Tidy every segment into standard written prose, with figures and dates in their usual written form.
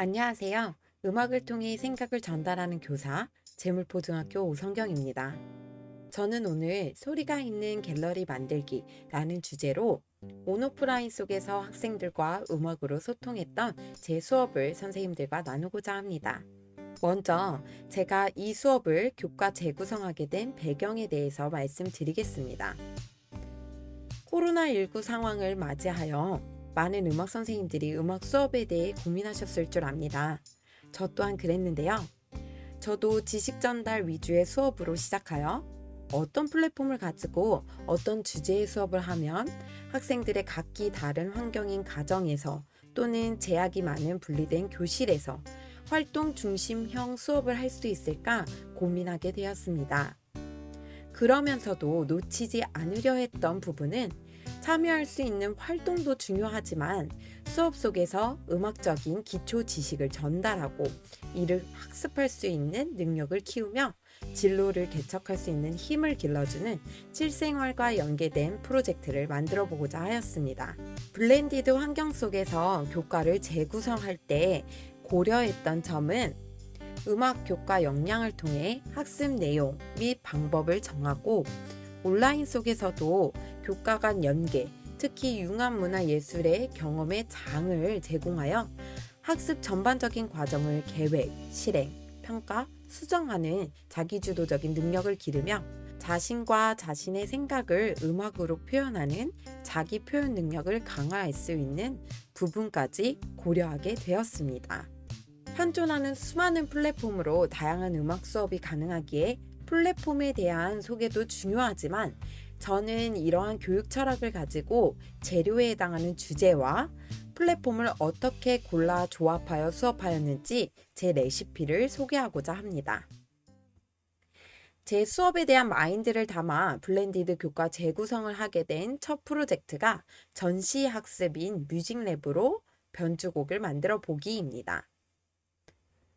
안녕하세요. 음악을 통해 생각을 전달하는 교사, 재물포중학교 오성경입니다. 저는 오늘 소리가 있는 갤러리 만들기라는 주제로 온오프라인 속에서 학생들과 음악으로 소통했던 제 수업을 선생님들과 나누고자 합니다. 먼저 제가 이 수업을 교과 재구성하게 된 배경에 대해서 말씀드리겠습니다. 코로나19 상황을 맞이하여 많은 음악 선생님들이 음악 수업에 대해 고민하셨을 줄 압니다. 저 또한 그랬는데요. 저도 지식 전달 위주의 수업으로 시작하여 어떤 플랫폼을 가지고 어떤 주제의 수업을 하면 학생들의 각기 다른 환경인 가정에서 또는 제약이 많은 분리된 교실에서 활동 중심형 수업을 할 수 있을까 고민하게 되었습니다. 그러면서도 놓치지 않으려 했던 부분은 참여할 수 있는 활동도 중요하지만 수업 속에서 음악적인 기초 지식을 전달하고 이를 학습할 수 있는 능력을 키우며 진로를 개척할 수 있는 힘을 길러주는 실생활과 연계된 프로젝트를 만들어 보고자 하였습니다. 블렌디드 환경 속에서 교과를 재구성할 때 고려했던 점은 음악 교과 역량을 통해 학습 내용 및 방법을 정하고 온라인 속에서도 교과 간 연계, 특히 융합문화예술의 경험의 장을 제공하여 학습 전반적인 과정을 계획, 실행, 평가, 수정하는 자기주도적인 능력을 기르며 자신과 자신의 생각을 음악으로 표현하는 자기 표현 능력을 강화할 수 있는 부분까지 고려하게 되었습니다. 현존하는 수많은 플랫폼으로 다양한 음악 수업이 가능하기에 플랫폼에 대한 소개도 중요하지만 저는 이러한 교육 철학을 가지고 재료에 해당하는 주제와 플랫폼을 어떻게 골라 조합하여 수업하였는지 제 레시피를 소개하고자 합니다. 제 수업에 대한 마인드를 담아 블렌디드 교과 재구성을 하게 된 첫 프로젝트가 전시 학습인 뮤직랩으로 변주곡을 만들어 보기입니다.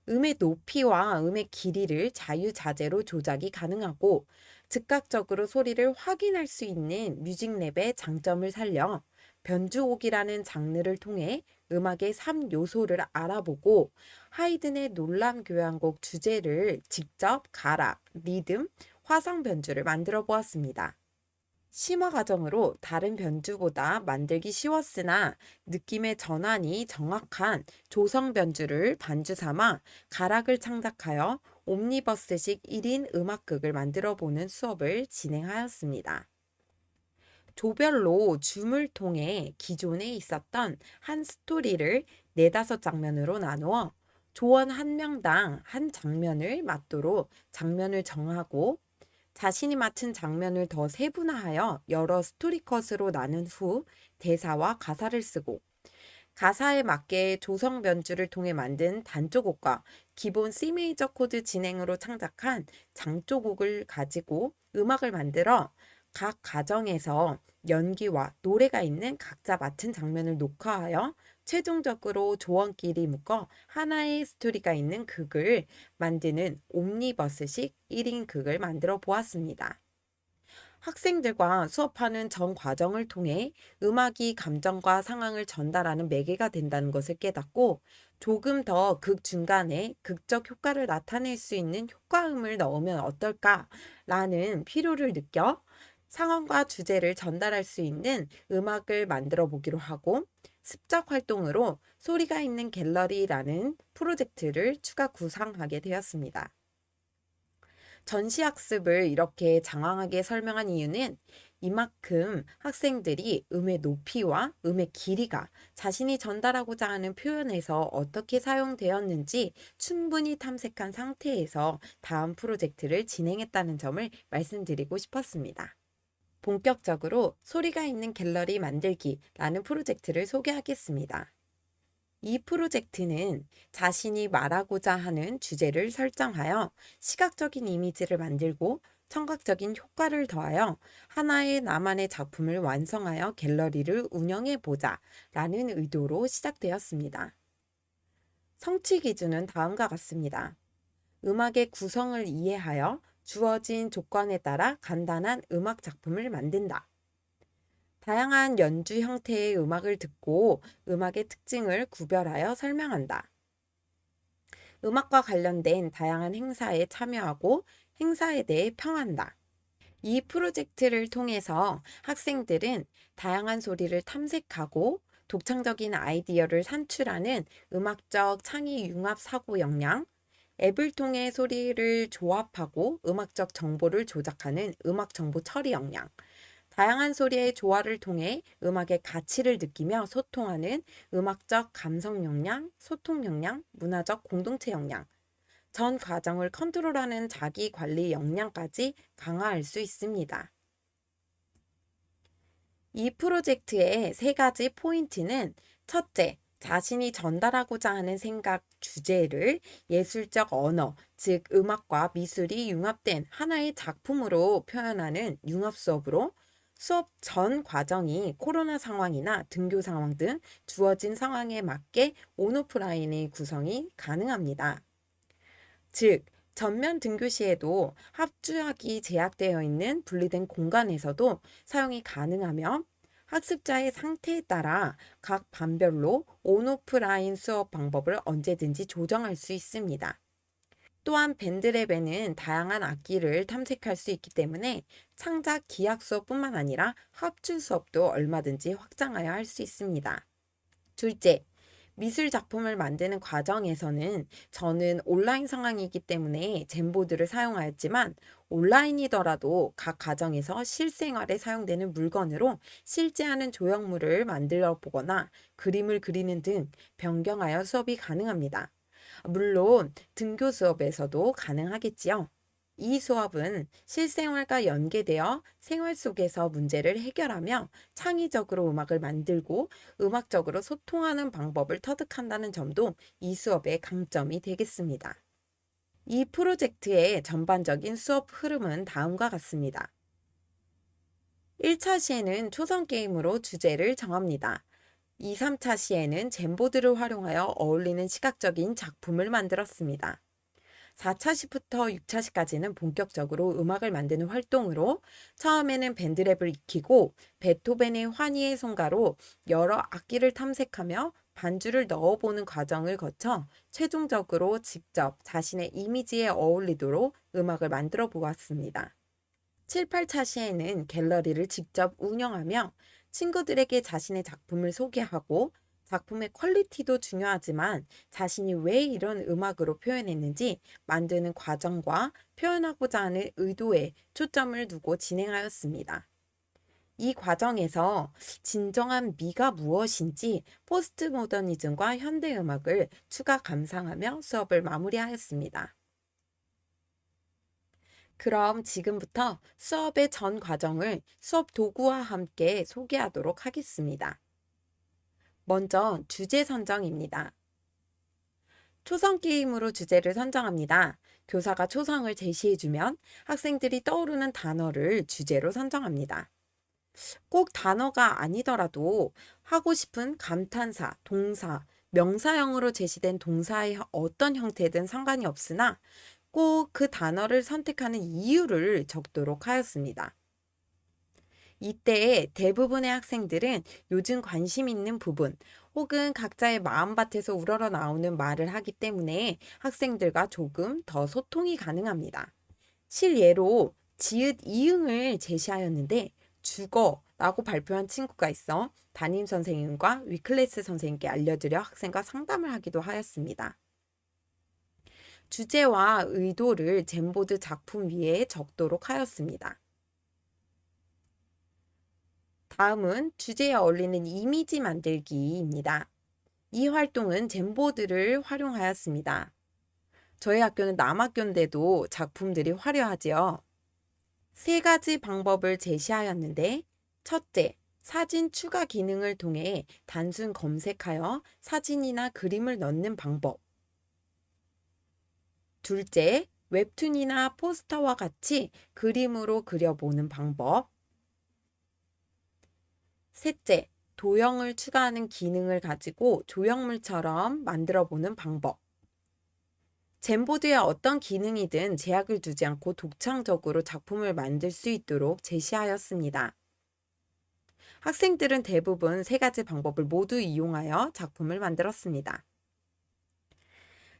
음의 높이와 음의 길이를 자유자재로 조작이 가능하고 즉각적으로 소리를 확인할 수 있는 뮤직랩의 장점을 살려 변주곡이라는 장르를 통해 음악의 3요소를 알아보고 하이든의 놀람 교향곡 주제를 직접 가락, 리듬, 화성 변주를 만들어 보았습니다. 심화 과정으로 다른 변주보다 만들기 쉬웠으나 느낌의 전환이 정확한 조성 변주를 반주 삼아 가락을 창작하여 옴니버스식 1인 음악극을 만들어 보는 수업을 진행하였습니다. 조별로 줌을 통해 기존에 있었던 한 스토리를 4~5장면으로 나누어 조원 한 명당 한 장면을 맡도록 장면을 정하고 자신이 맡은 장면을 더 세분화하여 여러 스토리컷으로 나눈 후 대사와 가사를 쓰고 가사에 맞게 조성 변주를 통해 만든 단조곡과 기본 C 메이저 코드 진행으로 창작한 장조곡을 가지고 음악을 만들어 각 가정에서 연기와 노래가 있는 각자 맡은 장면을 녹화하여 최종적으로 조원끼리 묶어 하나의 스토리가 있는 극을 만드는 옴니버스식 1인 극을 만들어 보았습니다. 학생들과 수업하는 전 과정을 통해 음악이 감정과 상황을 전달하는 매개가 된다는 것을 깨닫고 조금 더 극 중간에 극적 효과를 나타낼 수 있는 효과음을 넣으면 어떨까라는 필요를 느껴 상황과 주제를 전달할 수 있는 음악을 만들어 보기로 하고 습작 활동으로 소리가 있는 갤러리라는 프로젝트를 추가 구상하게 되었습니다. 전시학습을 이렇게 장황하게 설명한 이유는 이만큼 학생들이 음의 높이와 음의 길이가 자신이 전달하고자 하는 표현에서 어떻게 사용되었는지 충분히 탐색한 상태에서 다음 프로젝트를 진행했다는 점을 말씀드리고 싶었습니다. 본격적으로 소리가 있는 갤러리 만들기라는 프로젝트를 소개하겠습니다. 이 프로젝트는 자신이 말하고자 하는 주제를 설정하여 시각적인 이미지를 만들고 청각적인 효과를 더하여 하나의 나만의 작품을 완성하여 갤러리를 운영해 보자 라는 의도로 시작되었습니다. 성취 기준은 다음과 같습니다. 음악의 구성을 이해하여 주어진 조건에 따라 간단한 음악 작품을 만든다. 다양한 연주 형태의 음악을 듣고 음악의 특징을 구별하여 설명한다. 음악과 관련된 다양한 행사에 참여하고 행사에 대해 평한다. 이 프로젝트를 통해서 학생들은 다양한 소리를 탐색하고 독창적인 아이디어를 산출하는 음악적 창의 융합 사고 역량, 앱을 통해 소리를 조합하고 음악적 정보를 조작하는 음악 정보 처리 역량, 다양한 소리의 조화를 통해 음악의 가치를 느끼며 소통하는 음악적 감성 역량, 소통 역량, 문화적 공동체 역량, 전 과정을 컨트롤하는 자기 관리 역량까지 강화할 수 있습니다. 이 프로젝트의 세 가지 포인트는 첫째, 자신이 전달하고자 하는 생각 주제를 예술적 언어, 즉 음악과 미술이 융합된 하나의 작품으로 표현하는 융합 수업으로 수업 전 과정이 코로나 상황이나 등교 상황 등 주어진 상황에 맞게 온오프라인의 구성이 가능합니다. 즉, 전면 등교 시에도 합주하기 제약되어 있는 분리된 공간에서도 사용이 가능하며 학습자의 상태에 따라 각 반별로 온오프라인 수업 방법을 언제든지 조정할 수 있습니다. 또한 밴드랩에는 다양한 악기를 탐색할 수 있기 때문에 창작 기악 수업뿐만 아니라 합주 수업도 얼마든지 확장하여 할 수 있습니다. 둘째, 미술 작품을 만드는 과정에서는 저는 온라인 상황이기 때문에 젠보드를 사용하였지만 온라인이더라도 각 가정에서 실생활에 사용되는 물건으로 실제 하는 조형물을 만들어 보거나 그림을 그리는 등 변경하여 수업이 가능합니다. 물론 등교 수업에서도 가능하겠지요. 이 수업은 실생활과 연계되어 생활 속에서 문제를 해결하며 창의적으로 음악을 만들고 음악적으로 소통하는 방법을 터득한다는 점도 이 수업의 강점이 되겠습니다. 이 프로젝트의 전반적인 수업 흐름은 다음과 같습니다. 1차 시에는 초성 게임으로 주제를 정합니다. 2, 3차 시에는 젠보드를 활용하여 어울리는 시각적인 작품을 만들었습니다. 4차 시부터 6차 시까지는 본격적으로 음악을 만드는 활동으로 처음에는 밴드랩을 익히고 베토벤의 환희의 송가로 여러 악기를 탐색하며 반주를 넣어보는 과정을 거쳐 최종적으로 직접 자신의 이미지에 어울리도록 음악을 만들어 보았습니다. 7, 8차 시에는 갤러리를 직접 운영하며 친구들에게 자신의 작품을 소개하고 작품의 퀄리티도 중요하지만 자신이 왜 이런 음악으로 표현했는지 만드는 과정과 표현하고자 하는 의도에 초점을 두고 진행하였습니다. 이 과정에서 진정한 미가 무엇인지 포스트 모더니즘과 현대 음악을 추가 감상하며 수업을 마무리하였습니다. 그럼 지금부터 수업의 전 과정을 수업 도구와 함께 소개하도록 하겠습니다. 먼저 주제 선정입니다. 초성 게임으로 주제를 선정합니다. 교사가 초성을 제시해주면 학생들이 떠오르는 단어를 주제로 선정합니다. 꼭 단어가 아니더라도 하고 싶은 감탄사, 동사, 명사형으로 제시된 동사의 어떤 형태든 상관이 없으나 꼭 그 단어를 선택하는 이유를 적도록 하였습니다. 이때 대부분의 학생들은 요즘 관심 있는 부분 혹은 각자의 마음밭에서 우러러 나오는 말을 하기 때문에 학생들과 조금 더 소통이 가능합니다. 실예로 지읒 이응을 제시하였는데 죽어라고 발표한 친구가 있어 담임 선생님과 위클래스 선생님께 알려드려 학생과 상담을 하기도 하였습니다. 주제와 의도를 젠보드 작품 위에 적도록 하였습니다. 다음은 주제에 어울리는 이미지 만들기입니다. 이 활동은 젠보드를 활용하였습니다. 저희 학교는 남학교인데도 작품들이 화려하지요. 세 가지 방법을 제시하였는데, 첫째, 사진 추가 기능을 통해 단순 검색하여 사진이나 그림을 넣는 방법. 둘째, 웹툰이나 포스터와 같이 그림으로 그려보는 방법. 셋째, 도형을 추가하는 기능을 가지고 조형물처럼 만들어 보는 방법. 젠보드에 어떤 기능이든 제약을 두지 않고 독창적으로 작품을 만들 수 있도록 제시하였습니다. 학생들은 대부분 세 가지 방법을 모두 이용하여 작품을 만들었습니다.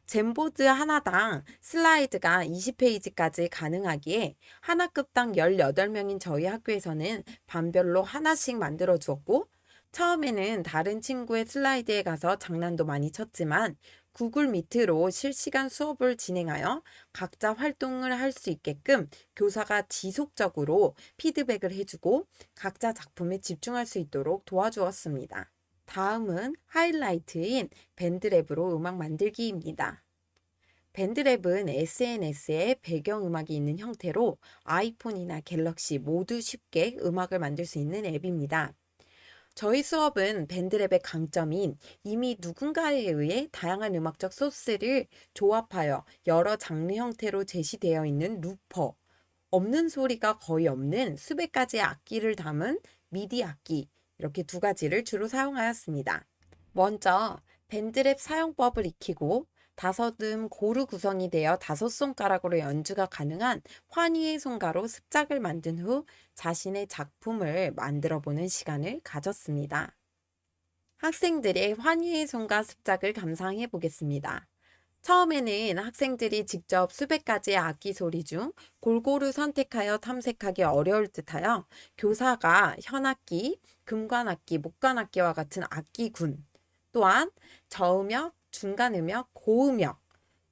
젠보드 하나당 슬라이드가 20페이지까지 가능하기에 하나급당 18명인 저희 학교에서는 반별로 하나씩 만들어 주었고, 처음에는 다른 친구의 슬라이드에 가서 장난도 많이 쳤지만 구글 미트로 실시간 수업을 진행하여 각자 활동을 할 수 있게끔 교사가 지속적으로 피드백을 해주고 각자 작품에 집중할 수 있도록 도와주었습니다. 다음은 하이라이트인 밴드랩으로 음악 만들기입니다. 밴드랩은 SNS에 배경음악이 있는 형태로 아이폰이나 갤럭시 모두 쉽게 음악을 만들 수 있는 앱입니다. 저희 수업은 밴드랩의 강점인 이미 누군가에 의해 다양한 음악적 소스를 조합하여 여러 장르 형태로 제시되어 있는 루퍼, 없는 소리가 거의 없는 수백 가지의 악기를 담은 미디 악기, 이렇게 두 가지를 주로 사용하였습니다. 먼저 밴드랩 사용법을 익히고 고루 구성이 되어 5손가락으로 연주가 가능한 환희의 손가로 습작을 만든 후 자신의 작품을 만들어 보는 시간을 가졌습니다. 학생들의 환희의 손과 습작을 감상해 보겠습니다. 처음에는 학생들이 직접 수백 가지의 악기 소리 중 골고루 선택하여 탐색하기 어려울 듯하여 교사가 현악기, 금관악기, 목관악기와 같은 악기군, 또한 저음역, 중간음역, 고음역,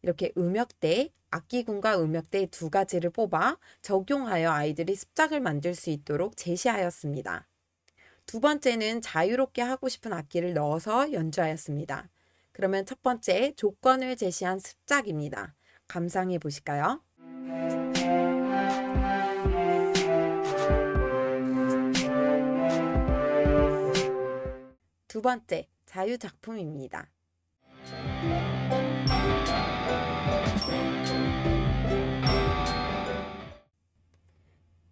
이렇게 음역대, 악기군과 음역대 두 가지를 뽑아 적용하여 아이들이 습작을 만들 수 있도록 제시하였습니다. 두 번째는 자유롭게 하고 싶은 악기를 넣어서 연주하였습니다. 그러면 첫 번째 조건을 제시한 습작입니다. 감상해 보실까요? 두 번째 자유작품입니다.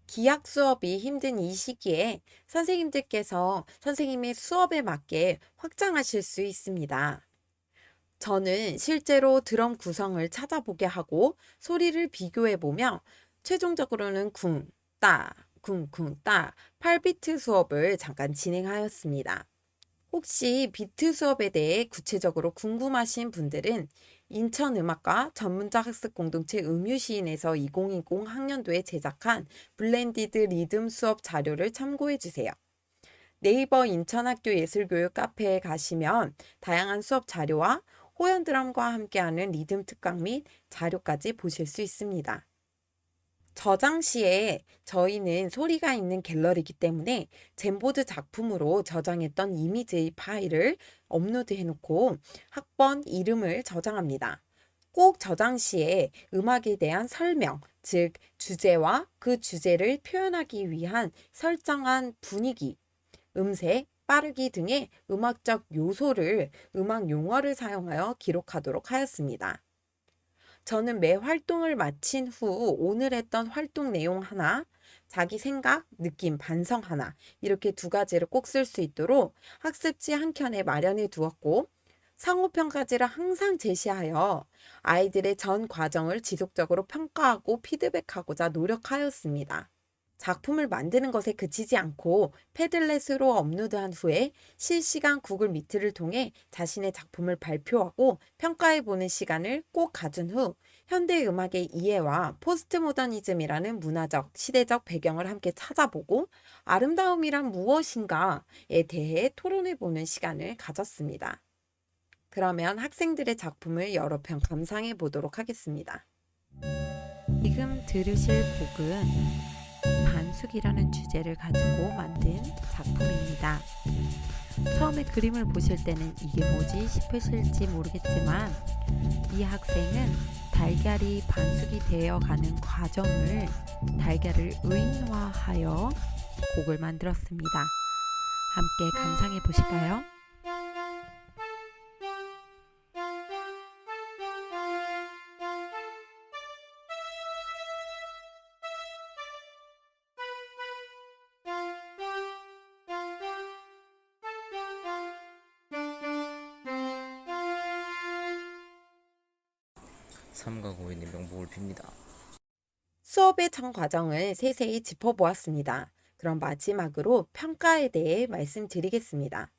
기악 수업이 힘든 이 시기에 선생님들께서 선생님의 수업에 맞게 확장하실 수 있습니다. 저는 실제로 드럼 구성을 찾아보게 하고 소리를 비교해보며 최종적으로는 쿵, 따, 쿵, 쿵, 따 8비트 수업을 잠깐 진행하였습니다. 혹시 비트 수업에 대해 구체적으로 궁금하신 분들은 인천음악과 전문적 학습 공동체 음유시인에서 2020 학년도에 제작한 블렌디드 리듬 수업 자료를 참고해 주세요. 네이버 인천학교 예술교육 카페에 가시면 다양한 수업 자료와 호연 드럼과 함께하는 리듬 특강 및 자료까지 보실 수 있습니다. 저장 시에 저희는 소리가 있는 갤러리이기 때문에 젠보드 작품으로 저장했던 이미지 파일을 업로드해 놓고 학번 이름을 저장합니다. 꼭 저장 시에 음악에 대한 설명, 즉 주제와 그 주제를 표현하기 위한 설정한 분위기, 음색, 빠르기 등의 음악적 요소를 음악 용어를 사용하여 기록하도록 하였습니다. 저는 매 활동을 마친 후 오늘 했던 활동 내용 하나, 자기 생각, 느낌, 반성 하나, 이렇게 두 가지를 꼭 쓸 수 있도록 학습지 한 켠에 마련해 두었고, 상호평가지를 항상 제시하여 아이들의 전 과정을 지속적으로 평가하고 피드백하고자 노력하였습니다. 작품을 만드는 것에 그치지 않고 패들렛으로 업로드한 후에 실시간 구글 미트를 통해 자신의 작품을 발표하고 평가해보는 시간을 꼭 가진 후 현대 음악의 이해와 포스트 모더니즘이라는 문화적, 시대적 배경을 함께 찾아보고 아름다움이란 무엇인가에 대해 토론해보는 시간을 가졌습니다. 그러면 학생들의 작품을 여러 편 감상해 보도록 하겠습니다. 지금 들으실 곡은 반숙이라는 주제를 가지고 만든 작품입니다. 처음에 그림을 보실 때는 이게 뭐지 싶으실지 모르겠지만 이 학생은 달걀이 반숙이 되어가는 과정을 달걀을 의인화하여 곡을 만들었습니다. 함께 감상해 보실까요? 삼가 고인의 명복을 빕니다. 수업의 전 과정을 세세히 짚어보았습니다. 그럼 마지막으로 평가에 대해 말씀드리겠습니다.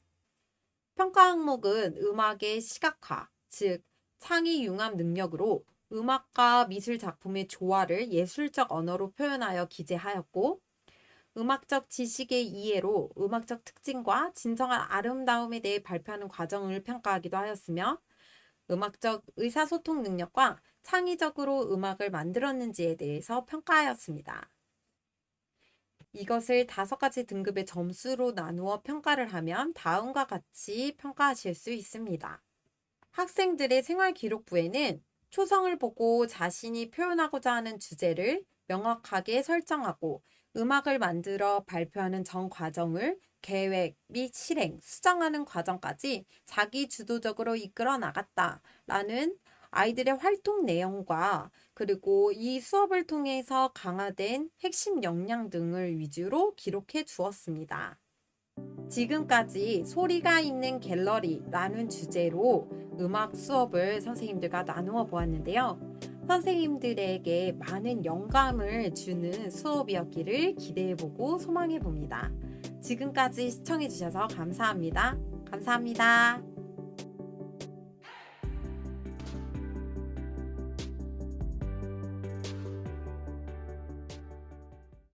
평가 항목은 음악의 시각화, 즉 창의 융합 능력으로 음악과 미술 작품의 조화를 예술적 언어로 표현하여 기재하였고, 음악적 지식의 이해로 음악적 특징과 진정한 아름다움에 대해 발표하는 과정을 평가하기도 하였으며, 음악적 의사소통 능력과 창의적으로 음악을 만들었는지에 대해서 평가하였습니다. 이것을 5가지 등급의 점수로 나누어 평가를 하면 다음과 같이 평가하실 수 있습니다. 학생들의 생활기록부에는 초성을 보고 자신이 표현하고자 하는 주제를 명확하게 설정하고 음악을 만들어 발표하는 전 과정을 계획 및 실행, 수정하는 과정까지 자기 주도적으로 이끌어 나갔다라는 아이들의 활동 내용과 그리고 이 수업을 통해서 강화된 핵심 역량 등을 위주로 기록해 주었습니다. 지금까지 소리가 있는 갤러리라는 주제로 음악 수업을 선생님들과 나누어 보았는데요. 선생님들에게 많은 영감을 주는 수업이었기를 기대해보고 소망해봅니다. 지금까지 시청해주셔서 감사합니다. 감사합니다.